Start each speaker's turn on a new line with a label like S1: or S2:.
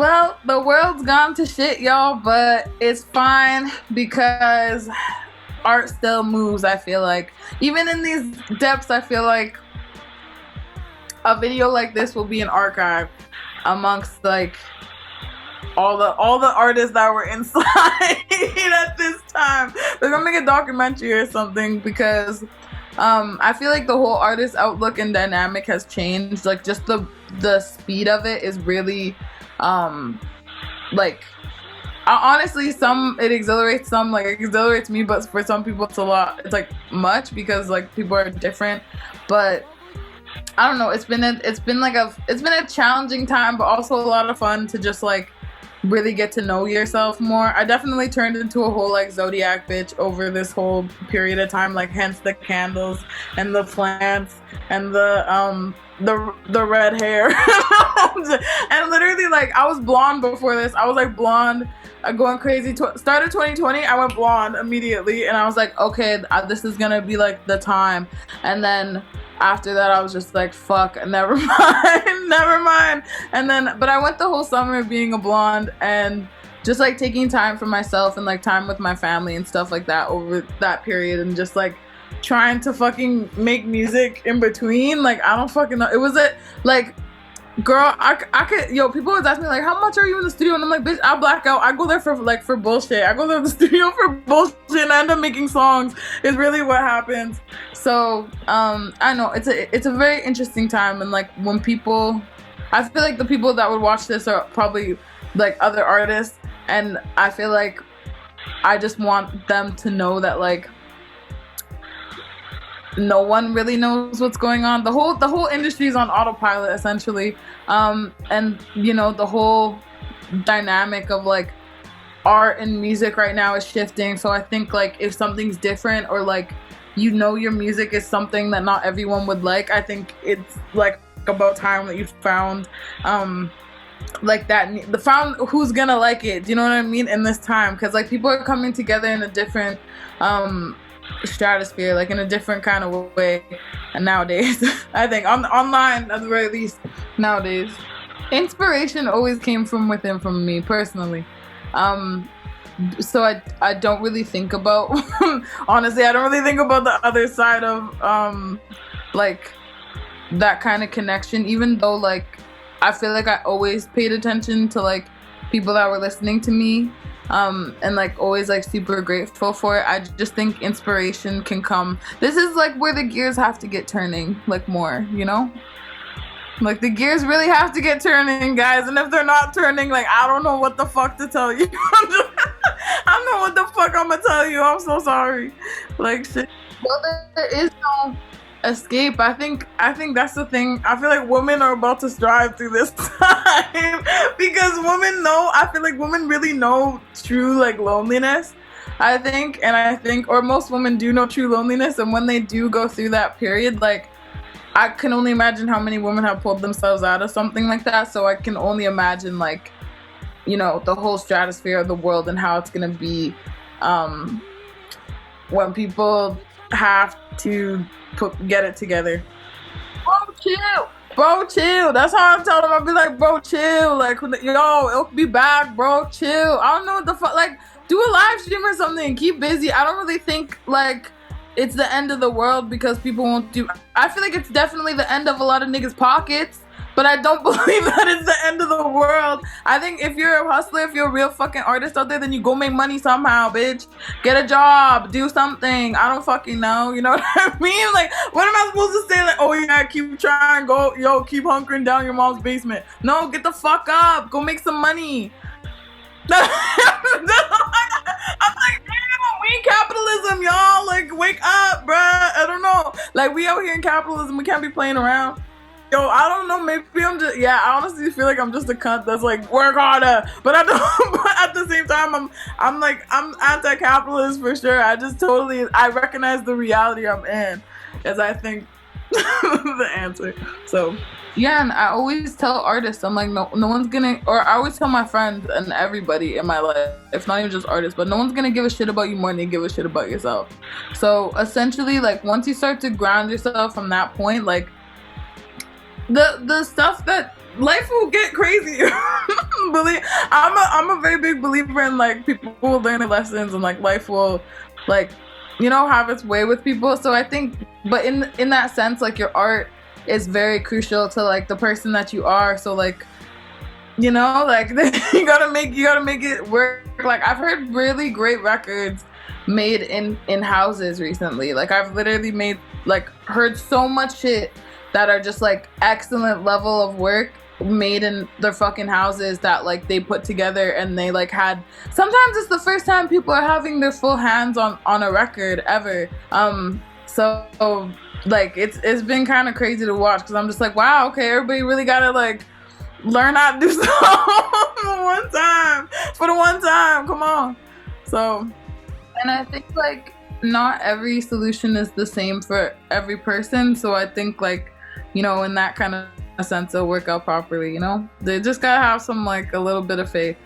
S1: Well, the world's gone to shit, y'all, but it's fine because art still moves, I feel like. Even in these depths, I feel like a video like this will be an archive amongst like all the artists that were inside at this time. They're gonna make a documentary or something because I feel like the whole artist outlook and dynamic has changed. Like just the speed of it is really like honestly it exhilarates some, like it exhilarates me, but for some people it's like much because like people are different. But I don't know, it's been a challenging time, but also a lot of fun to just like really get to know yourself more. I definitely turned into a whole like zodiac bitch over this whole period of time, like hence the candles and the plants and the red hair. And literally like I was blonde before this. I was like blonde, going crazy. Started 2020, I went blonde immediately, and I was like, okay, this is gonna be like the time. And then after that I was just like, fuck, never mind. And then but I went the whole summer being a blonde and just like taking time for myself and like time with my family and stuff like that over that period, and just like trying to fucking make music in between. Like I don't fucking know. It was like, girl, I could, people always ask me like, how much are you in the studio? And I'm like, bitch, I black out. I go there for bullshit. I go there to the studio for bullshit and I end up making songs is really what happens. So I know it's a very interesting time, and like when people, I feel like the people that would watch this are probably like other artists, and I feel like I just want them to know that like no one really knows what's going on. The whole industry is on autopilot essentially, and the whole dynamic of like art and music right now is shifting. So I think like if something's different, or like your music is something that not everyone would like, I think it's like about time that you found like that, found who's gonna like it. Do you know what I mean? In this time, because like people are coming together in a different stratosphere, like in a different kind of way. And nowadays I think online at the very least nowadays, inspiration always came from within, from me personally. So I don't really think about honestly I don't really think about the other side of like that kind of connection, even though like I feel like I always paid attention to like people that were listening to me, and like always like super grateful for it. I just think inspiration can come. This is like where the gears have to get turning like more, like the gears really have to get turning, guys. And if they're not turning, like I don't know what the fuck to tell you. I don't know what the fuck I'm gonna tell you. I'm so sorry. Like shit. Well, there is no escape. I think that's the thing. I feel like women are about to strive through this time because I feel like women really know true like loneliness. I think, or most women do know true loneliness, and when they do go through that period, like I can only imagine how many women have pulled themselves out of something like that. So I can only imagine like, the whole stratosphere of the world and how it's gonna be when people have to get it together. Bro, chill. That's how I tell them. I'll be like, bro, chill. Like, yo, it'll be back, bro. Chill. I don't know what the fuck. Like, do a live stream or something. Keep busy. I don't really think like it's the end of the world because people won't do. I feel like it's definitely the end of a lot of niggas' pockets, but I don't believe that it's the end of the world. I think if you're a hustler, if you're a real fucking artist out there, then you go make money somehow, bitch. Get a job, do something. I don't fucking know. You know what I mean? Like, what am I supposed to say? Like, oh yeah, keep trying, go, yo, keep hunkering down your mom's basement. No, get the fuck up. Go make some money. I'm like, damn, we in capitalism, y'all. Like, wake up, bruh. I don't know. Like, we out here in capitalism. We can't be playing around. Yo, I don't know. Maybe I'm just, I honestly feel like I'm just a cunt that's like, work harder. But at the same time, I'm anti-capitalist for sure. I recognize the reality I'm in, as I think the answer. So, yeah, and I always tell artists, I'm like, no one's gonna, or I always tell my friends and everybody in my life, if not even just artists, but no one's gonna give a shit about you more than you give a shit about yourself. So essentially, like, once you start to ground yourself from that point, like, the stuff that life will get crazy. I'm a very big believer in like people will learn the lessons and like life will like have its way with people. So I think, but in that sense, like your art is very crucial to like the person that you are. So like like you gotta make it work. Like I've heard really great records made in houses recently. Like I've literally heard so much shit that are just like excellent level of work made in their fucking houses that like they put together, and they like had, sometimes it's the first time people are having their full hands on a record ever. So like it's been kind of crazy to watch, because I'm just like, wow, okay, everybody really gotta like learn how to do something one time, for the one time, come on. So, and I think like not every solution is the same for every person, so I think like in that kind of sense it'll work out properly. They just gotta have some like a little bit of faith.